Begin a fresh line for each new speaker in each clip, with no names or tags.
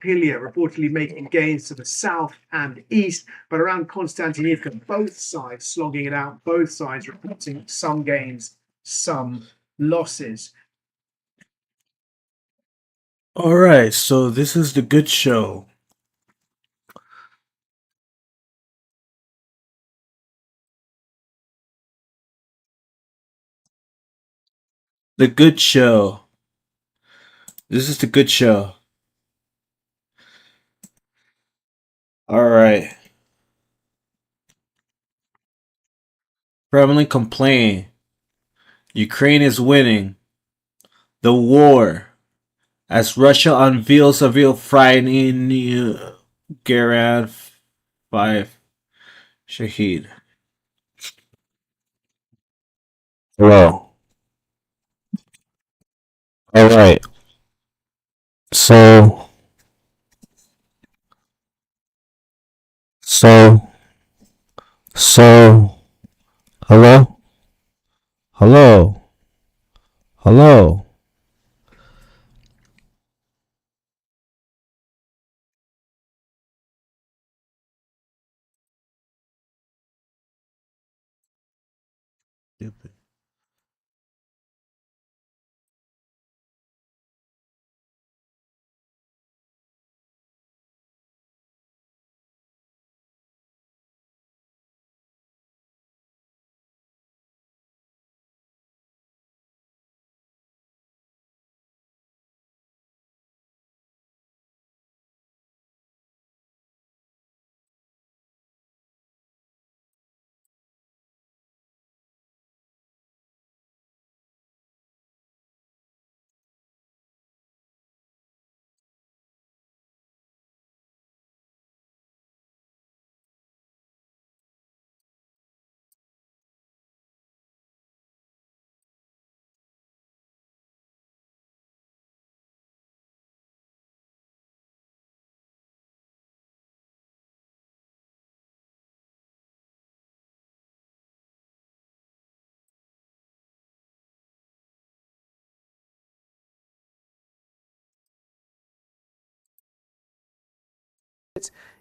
Pilia, reportedly making gains to the south and east, but around Konstantinivka, both sides slogging it out, both sides reporting some gains, some losses.
All right, so this is the good show. The good show. This is the good show. All right. Kremlin complain. Ukraine is winning the war as Russia unveils a real frightening Garand 5 Shahid. Hello. All right. So, so, so, hello? Hello? Hello? Stupid.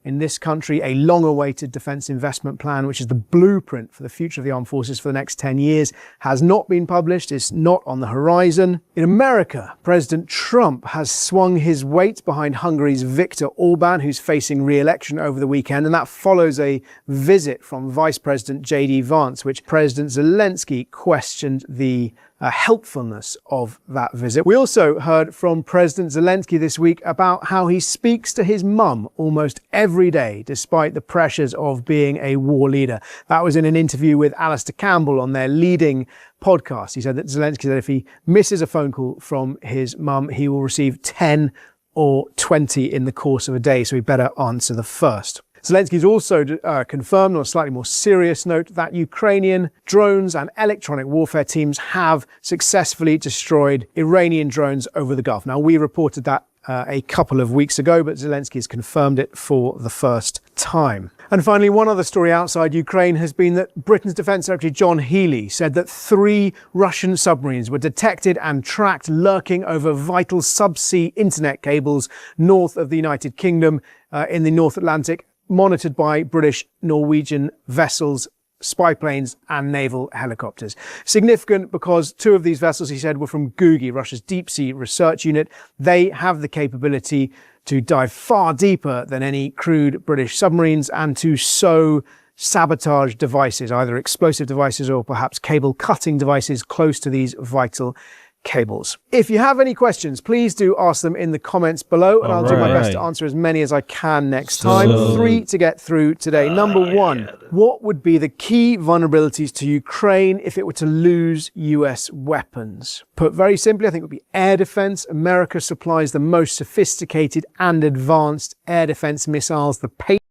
In this country, a long-awaited defence investment plan, which is the blueprint for the future of the armed forces for the next 10 years, has not been published. It's not on the horizon. In America, President Trump has swung his weight behind Hungary's Viktor Orban, who's facing re-election over the weekend, and that follows a visit from Vice President J.D. Vance, which President Zelensky questioned the helpfulness of that visit. We also heard from President Zelensky this week about how he speaks to his mum almost every day, despite the pressures of being a war leader. That was in an interview with Alistair Campbell on their leading podcast. He said that Zelensky said if he misses a phone call from his mum, he will receive 10 or 20 in the course of a day, so he better answer the first. Zelensky's also confirmed, on a slightly more serious note, that Ukrainian drones and electronic warfare teams have successfully destroyed Iranian drones over the Gulf. Now, we reported that a couple of weeks ago, but Zelensky has confirmed it for the first time. And finally, one other story outside Ukraine has been that Britain's Defence Secretary John Healey said that 3 Russian submarines were detected and tracked lurking over vital subsea internet cables north of the United Kingdom in the North Atlantic, monitored by British, Norwegian vessels, spy planes and naval helicopters. Significant because 2 of these vessels, he said, were from Gugi, Russia's deep sea research unit. They have the capability to dive far deeper than any crewed British submarines and to sow sabotage devices, either explosive devices or perhaps cable cutting devices close to these vital cables. If you have any questions, please do ask them in the comments below, and I'll do my best to answer as many as I can next time. 3 to get through today. Number 1, what would be the key vulnerabilities to Ukraine if it were to lose US weapons? Put very simply, I think it would be air defense. America supplies the most sophisticated and advanced air defense missiles, the Patriot.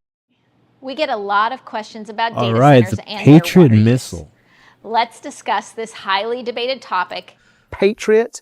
We get a lot of questions about data centers
the
and
Patriot
their water use.
missile.
Let's discuss this highly debated topic.
Patriot.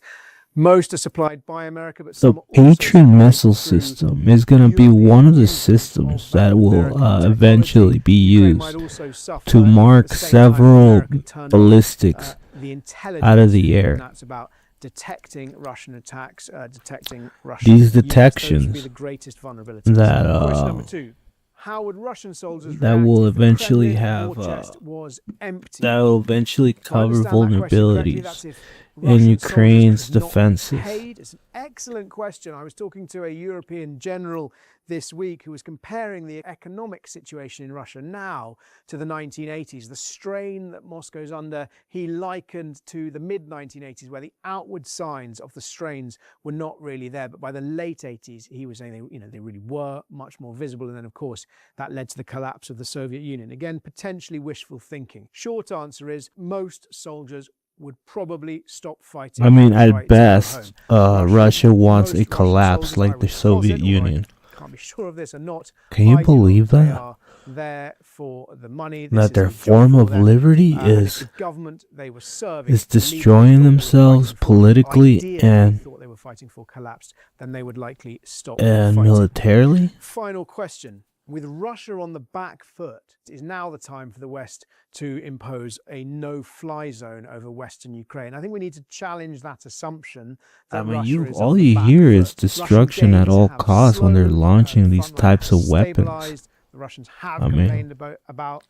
Most are supplied by America, but
The
some are also
Patriot
supplied
missile
through
system is going to be
European
one of the
uses
systems
of
that will
American
eventually be
Ukraine might
used
also suffer
to
at
mark
the same time
several
America turned off,
ballistics
the intelligence,
out of the
and
air.
that's about detecting Russian attacks, detecting Russian
These
units.
detections
Those would be the greatest vulnerabilities.
that
Question number 2. How would Russian soldiers
that
react
will
if the
eventually
Kremlin
have
war chest was empty?
that will eventually
To
cover
understand that question correctly, that's
vulnerabilities
if
in
Russian
Ukraine's
soldiers could not be
defenses.
paid. It's an excellent question. I was talking to a European general this week who was comparing the economic situation in Russia now to the 1980s, the strain that Moscow's under. He likened to the mid-1980s, where the outward signs of the strains were not really there, but by the late 80s, he was saying they really were much more visible. And then, of course, that led to the collapse of the Soviet Union. Again, potentially wishful thinking. Short answer is most soldiers would probably stop fighting.
I mean,
and try
at
to go
best,
home.
Russia wants
most
a collapse
Russian soldiers, I
like the
would
Soviet
posit, although I
Union.
can't be sure of this, are not
Can you
ideal.
believe
They
that?
are there for the money. This
That
is
their
a job
form
for
of
them.
liberty
And if
is
the government they were serving,
is
the leaders
destroying
they thought they were
themselves
fighting for,
politically
idea they
and
thought they were fighting for collapsed, then they would likely stop
and
fighting.
militarily.
Final question. With Russia on the back foot, is now the time for the West to impose a no-fly zone over Western Ukraine? I think we need to challenge that assumption that
I mean,
Russia is
all
on the
you
back
hear
foot.
is destruction at all costs when they're launching these types of weapons.
The Russians have
I mean,
complained about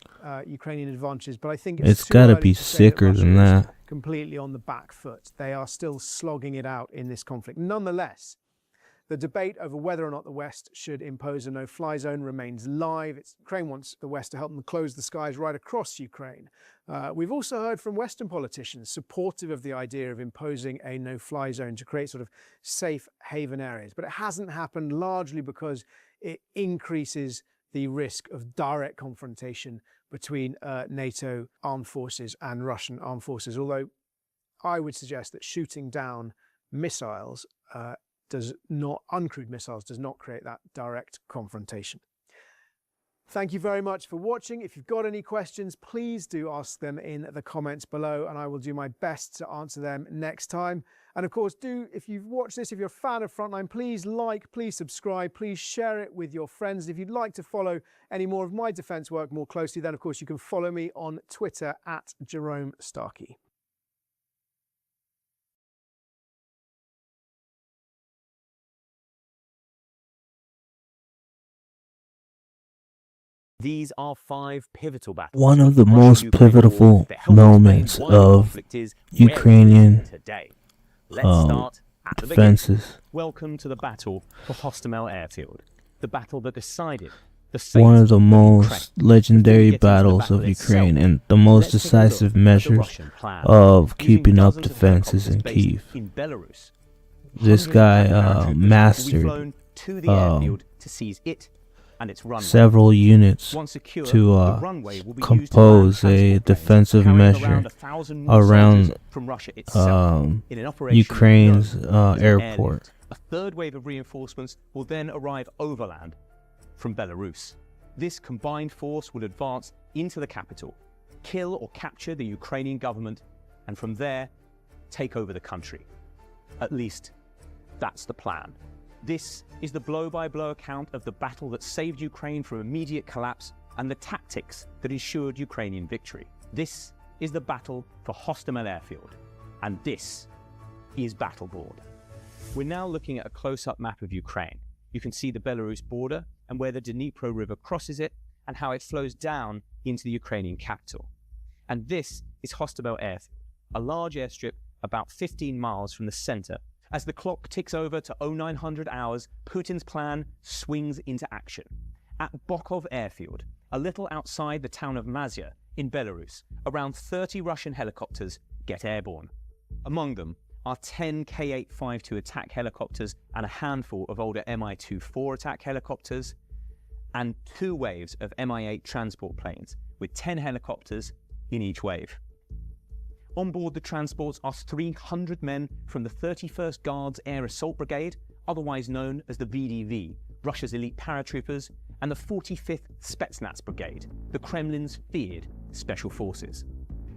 Ukrainian advantages, but I think
it's
too
got to
early
be
to say
sicker
Russia
than
is
that.
completely on the back foot. They are still slogging it out in this conflict. Nonetheless, the debate over whether or not the West should impose a no-fly zone remains live. Ukraine wants the West to help them close the skies right across Ukraine. We've also heard from Western politicians supportive of the idea of imposing a no-fly zone to create sort of safe haven areas. But it hasn't happened largely because it increases the risk of direct confrontation between NATO armed forces and Russian armed forces. Although I would suggest that shooting down missiles uncrewed missiles does not create that direct confrontation. Thank you very much for watching. If you've got any questions, please do ask them in the comments below, and I will do my best to answer them next time. And of course, if you've watched this, if you're a fan of Frontline, please like, please subscribe, please share it with your friends. If you'd like to follow any more of my defense work more closely, then of course you can follow me on Twitter at Jerome Starkey.
These are 5 pivotal battles.
One of the
across
most
Ukraine war
pivotal
that help explain
moments
why the
of
conflict is where it is
Ukrainian
today. Let's start at the beginning.
defenses.
Welcome to the battle for Hostomel Airfield, the battle that decided the
One
fate
of the
of
most
Ukraine. Before we
legendary
get into the
battles
battle
of
itself,
Ukraine and the most
let's take a look
decisive
at the
measures
Russian plan.
of
Using
keeping up
dozens of
defenses in
helicopters based
Kyiv.
in Belarus,
This
hundreds of
guy
paratroopers will be
mastered
flown to the airfield to seize it and its runway.
several units
Once secure,
to
the runway will be used to
compose
land
a
transport planes
defensive
carrying
measure
around 1,000 more
around
soldiers from Russia itself in an operation
Ukraine's
known as an
airport.
airlift. A third wave of reinforcements will then arrive overland from Belarus. This combined force will advance into the capital, kill or capture the Ukrainian government, and from there, take over the country. At least, that's the plan. This is the blow-by-blow account of the battle that saved Ukraine from immediate collapse and the tactics that ensured Ukrainian victory. This is the battle for Hostomel Airfield, and this is Battleboard. We're now looking at a close-up map of Ukraine. You can see the Belarus border and where the Dnipro River crosses it and how it flows down into the Ukrainian capital. And this is Hostomel Airfield, a large airstrip about 15 miles from the center. As the clock ticks over to 0900 hours, Putin's plan swings into action. At Bokov Airfield, a little outside the town of Mazia in Belarus, around 30 Russian helicopters get airborne. Among them are 10 K-852 attack helicopters and a handful of older Mi-24 attack helicopters, and 2 waves of Mi-8 transport planes, with 10 helicopters in each wave. On board the transports are 300 men from the 31st Guards Air Assault Brigade, otherwise known as the VDV, Russia's elite paratroopers, and the 45th Spetsnaz Brigade, the Kremlin's feared special forces.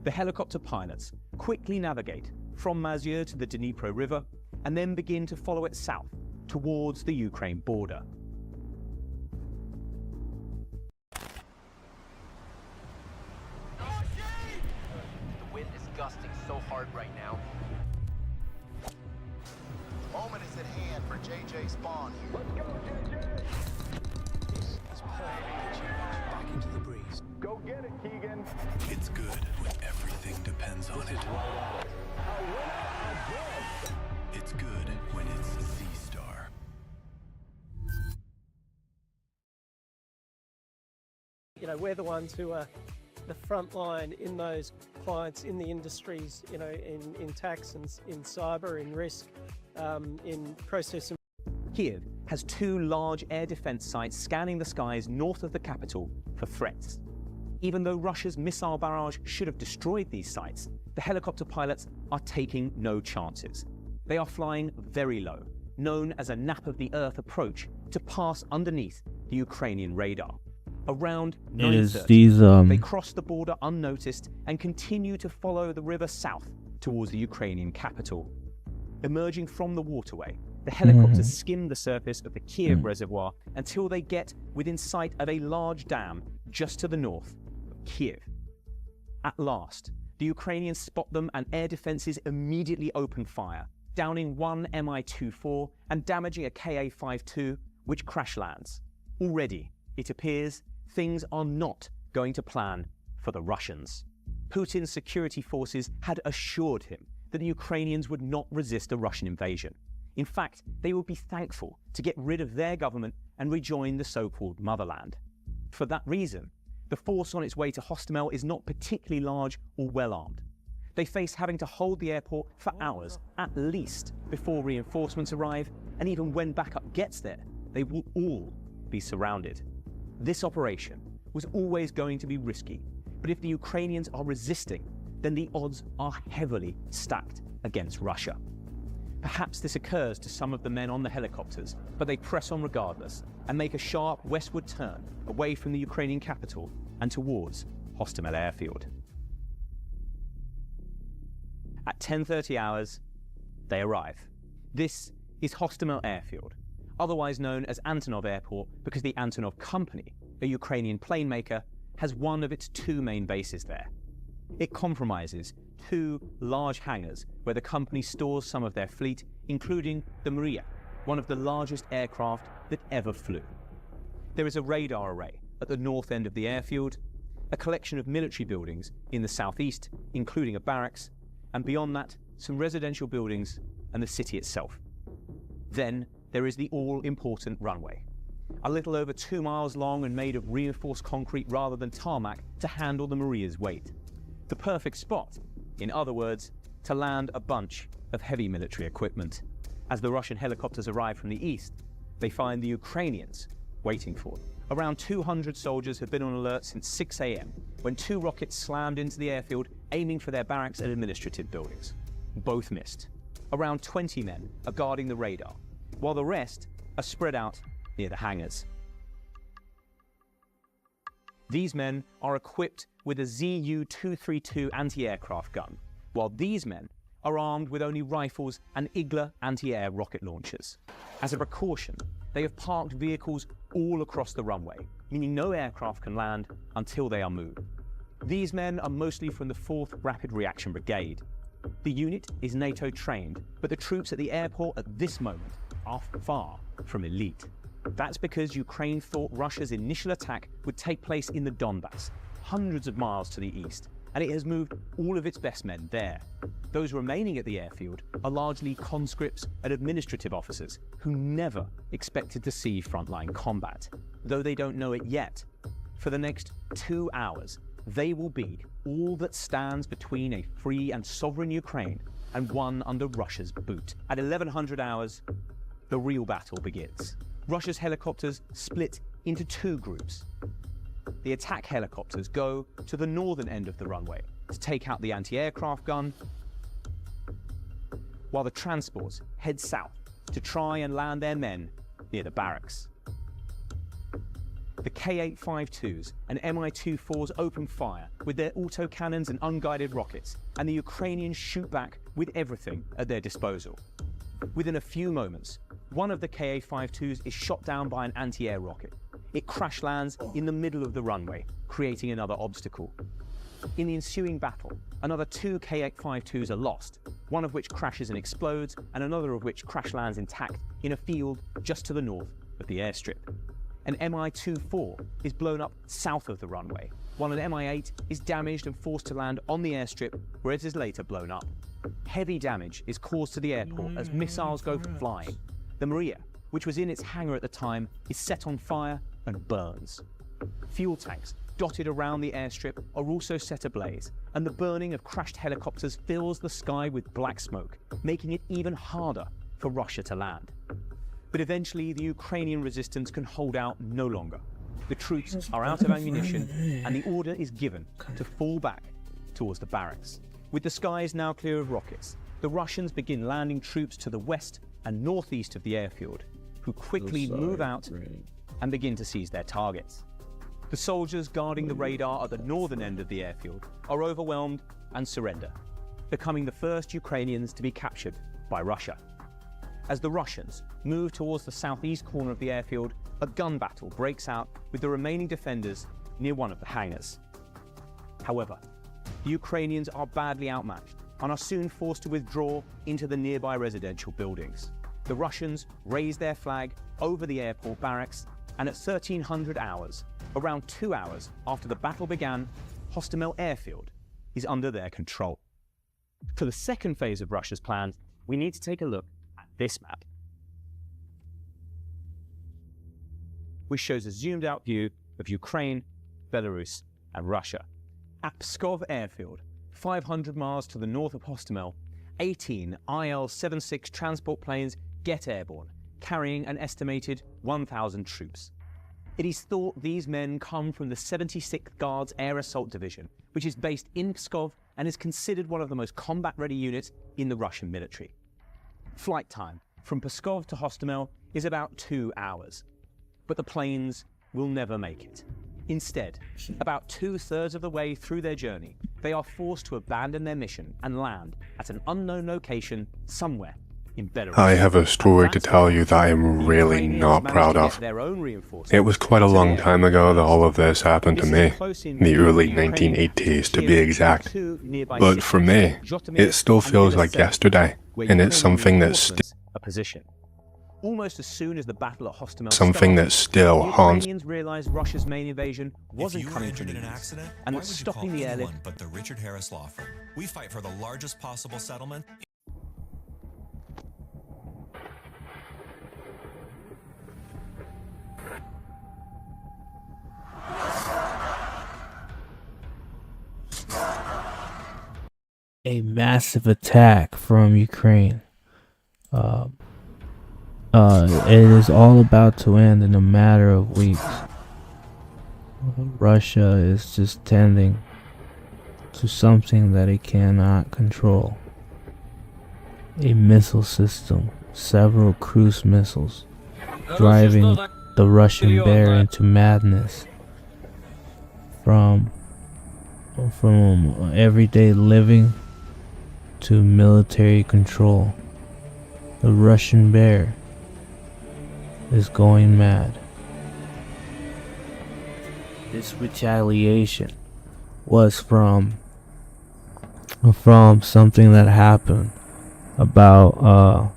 The helicopter pilots quickly navigate from Mazia to the Dnipro River and then begin to follow it south towards the Ukraine border.
The wind is gusting so hard right now. Moment is at hand for JJ Spawn. Let's go, JJ! He's back into the breeze. Go get it, Keegan.
It's good when everything depends on it. It's good when it's a Z-Star.
You know, we're the ones who are the front line in those clients in the industries, you know, in tax and in cyber, in risk, in process.
Kiev has 2 large air defense sites scanning the skies north of the capital for threats. Even though Russia's missile barrage should have destroyed these sites, the helicopter pilots are taking no chances. They are flying very low, known as a nap of the earth approach, to pass underneath the Ukrainian radar. Around 9:30, they cross the border unnoticed and continue to follow the river south towards the Ukrainian capital. Emerging from the waterway, the helicopters skim the surface of the Kiev reservoir until they get within sight of a large dam just to the north of Kiev. At last, the Ukrainians spot them and air defenses immediately open fire, downing one Mi-24 and damaging a Ka-52, which crash lands. Already, it appears things are not going to plan for the Russians. Putin's security forces had assured him that the Ukrainians would not resist a Russian invasion. In fact, they would be thankful to get rid of their government and rejoin the so-called motherland. For that reason, the force on its way to Hostomel is not particularly large or well-armed. They face having to hold the airport for hours, at least, before reinforcements arrive, and even when backup gets there, they will all be surrounded. This operation was always going to be risky, but if the Ukrainians are resisting, then the odds are heavily stacked against Russia. Perhaps this occurs to some of the men on the helicopters, but they press on regardless and make a sharp westward turn away from the Ukrainian capital and towards Hostomel airfield. At 10:30 hours, they arrive. This is Hostomel airfield, otherwise known as Antonov Airport because the Antonov Company, a Ukrainian plane maker, has one of its 2 main bases there. It compromises 2 large hangars where the company stores some of their fleet, including the Mriya, one of the largest aircraft that ever flew. There is a radar array at the north end of the airfield, a collection of military buildings in the southeast, including a barracks, and beyond that, some residential buildings and the city itself. Then there is the all-important runway, a little over 2 miles long and made of reinforced concrete rather than tarmac to handle the Mriya's weight. The perfect spot, in other words, to land a bunch of heavy military equipment. As the Russian helicopters arrive from the east, they find the Ukrainians waiting for them. Around 200 soldiers have been on alert since 6 a.m. when 2 rockets slammed into the airfield, aiming for their barracks and administrative buildings. Both missed. Around 20 men are guarding the radar, while the rest are spread out near the hangars. These men are equipped with a Zu-232 anti-aircraft gun, while these men are armed with only rifles and Igla anti-air rocket launchers. As a precaution, they have parked vehicles all across the runway, meaning no aircraft can land until they are moved. These men are mostly from the 4th Rapid Reaction Brigade. The unit is NATO trained, but the troops at the airport at this moment are far from elite. That's because Ukraine thought Russia's initial attack would take place in the Donbass, hundreds of miles to the east, and it has moved all of its best men there. Those remaining at the airfield are largely conscripts and administrative officers who never expected to see frontline combat, though they don't know it yet. For the next 2 hours, they will be all that stands between a free and sovereign Ukraine and one under Russia's boot. At 1100 hours, the real battle begins. Russia's helicopters split into 2 groups. The attack helicopters go to the northern end of the runway to take out the anti-aircraft gun, while the transports head south to try and land their men near the barracks. The Ka-52s and Mi-24s open fire with their autocannons and unguided rockets, and the Ukrainians shoot back with everything at their disposal. Within a few moments, one of the Ka-52s is shot down by an anti-air rocket. It crash lands in the middle of the runway, creating another obstacle. In the ensuing battle, another 2 K-52s are lost, one of which crashes and explodes, and another of which crash lands intact in a field just to the north of the airstrip. An Mi-24 is blown up south of the runway, while an Mi-8 is damaged and forced to land on the airstrip, where it is later blown up. Heavy damage is caused to the airport as missiles go flying. The Maria, which was in its hangar at the time, is set on fire and burns. Fuel tanks dotted around the airstrip are also set ablaze, and the burning of crashed helicopters fills the sky with black smoke, making it even harder for Russia to land. But eventually, the Ukrainian resistance can hold out no longer. The troops are out of ammunition, and the order is given to fall back towards the barracks. With the skies now clear of rockets, the Russians begin landing troops to the west and northeast of the airfield, who quickly move out and begin to seize their targets. The soldiers guarding the radar at the northern end of the airfield are overwhelmed and surrender, becoming the first Ukrainians to be captured by Russia. As the Russians move towards the southeast corner of the airfield, a gun battle breaks out with the remaining defenders near one of the hangars. However, the Ukrainians are badly outmatched and are soon forced to withdraw into the nearby residential buildings. The Russians raise their flag over the airport barracks, and at 1300 hours, around 2 hours after the battle began, Hostomel Airfield is under their control. For the second phase of Russia's plans, we need to take a look at this map, which shows a zoomed out view of Ukraine, Belarus, and Russia. At Pskov Airfield, 500 miles to the north of Hostomel, 18 IL-76 transport planes get airborne, carrying an estimated 1,000 troops. It is thought these men come from the 76th Guards Air Assault Division, which is based in Pskov and is considered one of the most combat-ready units in the Russian military. Flight time from Pskov to Hostomel is about 2 hours, but the planes will never make it. Instead, about 2/3 of the way through their journey, they are forced to abandon their mission and land at an unknown location somewhere in Belarus.
I have a story to tell you that I am really not proud of. It was quite a long time ago that all of this happened to me, the early 1980s to be exact. But for me, it still feels like yesterday, and it's something that's
Almost as soon as the battle at Hostomel
something that still haunts.
Ukrainians realized Russia's main invasion wasn't coming from the
an
east,
accident,
and
why
that
would you
stopping
call
the
anyone
airlift
but the Richard Harris Law Firm? We fight for the largest possible settlement.
A massive attack from Ukraine. It is all about to end in a matter of weeks. Russia is just tending to something that it cannot control. A missile system, several cruise missiles, driving the Russian bear into madness. From everyday living to military control, the Russian bear is going mad. This retaliation was from something that happened about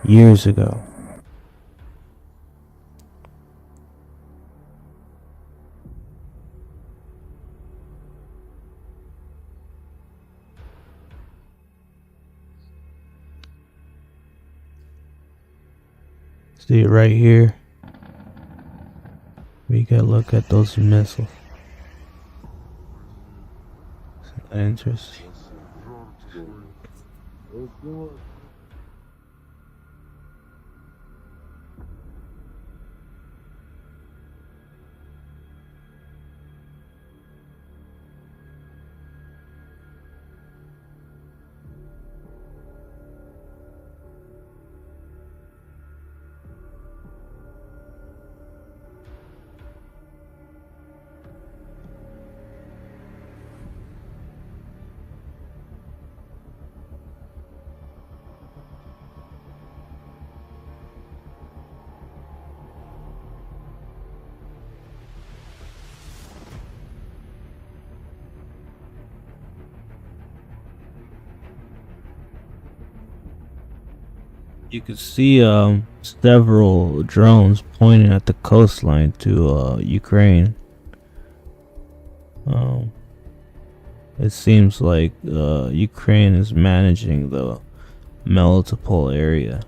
years ago. See it right here. We can look at those missiles. Interesting. You could see several drones pointing at the coastline to Ukraine. It seems like Ukraine is managing the Melitopol area.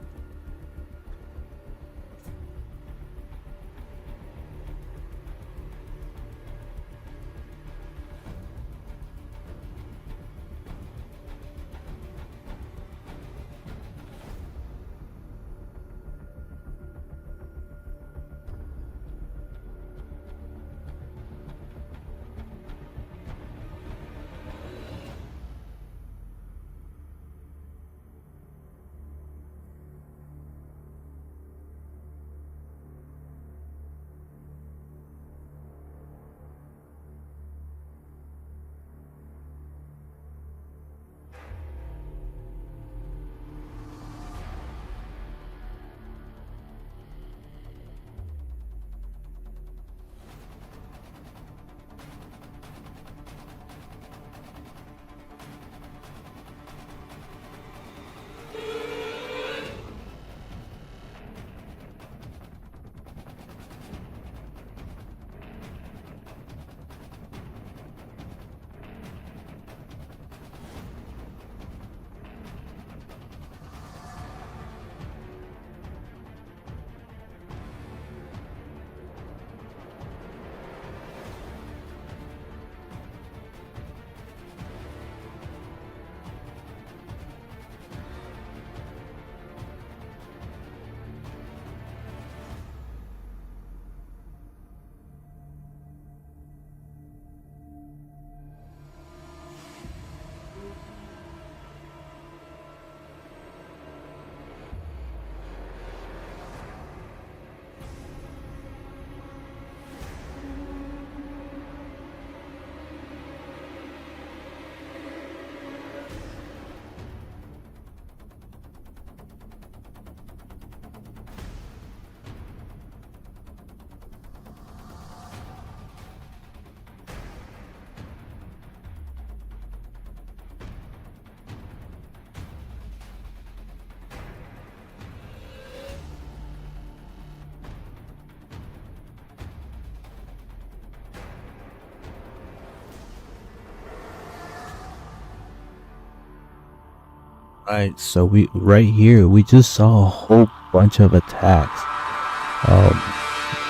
Right, so right here we just saw a whole bunch of attacks.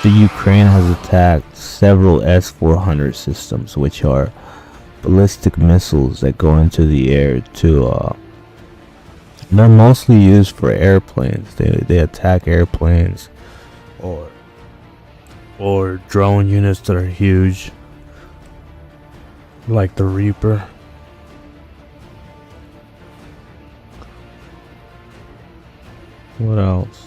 The Ukraine has attacked several S-400 systems, which are ballistic missiles that go into the air to they're mostly used for airplanes. They attack airplanes or drone units that are huge, like the Reaper. What else?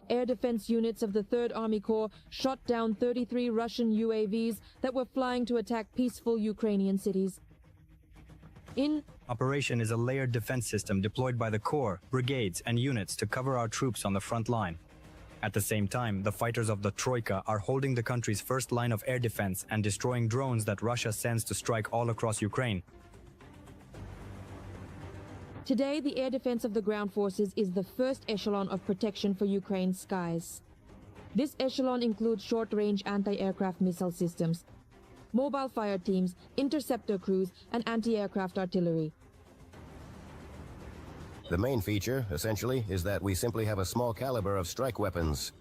Air defense units of the 3rd Army Corps shot down 33 Russian UAVs that were flying to attack peaceful Ukrainian cities.
Operation is a layered defense system deployed by the Corps, brigades, and units to cover our troops on the front line. At the same time, the fighters of the Troika are holding the country's first line of air defense and destroying drones that Russia sends to strike all across Ukraine.
Today, the air defense of the ground forces is the first echelon of protection for Ukraine's skies. This echelon includes short-range anti-aircraft missile systems, mobile fire teams, interceptor crews, and anti-aircraft artillery.
The main feature, essentially, is that we simply have a small caliber of strike weapons.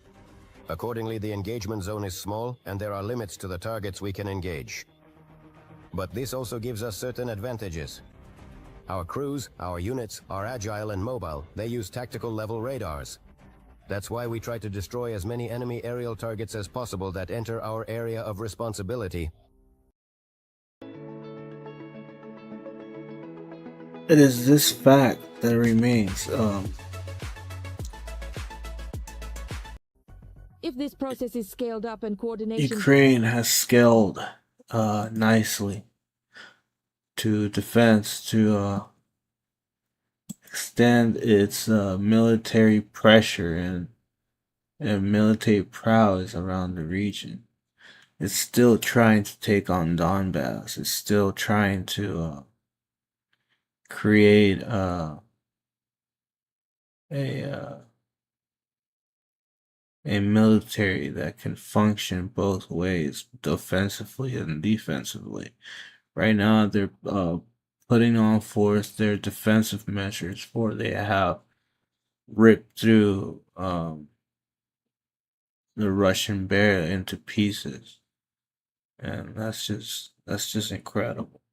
Accordingly, the engagement zone is small, and there are limits to the targets we can engage. But this also gives us certain advantages. Our crews, our units, are agile and mobile. They use tactical level radars. That's why we try to destroy as many enemy aerial targets as possible that enter our area of responsibility.
It is this fact that remains.
If this process is scaled up and coordination...
Ukraine has scaled nicely to defense to extend its military pressure and military prowess around the region. It's still trying to take on Donbass. It's still trying to create a military that can function both ways, defensively and defensively. Right now, they're putting on force their defensive measures, for they have ripped through the Russian barrier into pieces, and that's just incredible.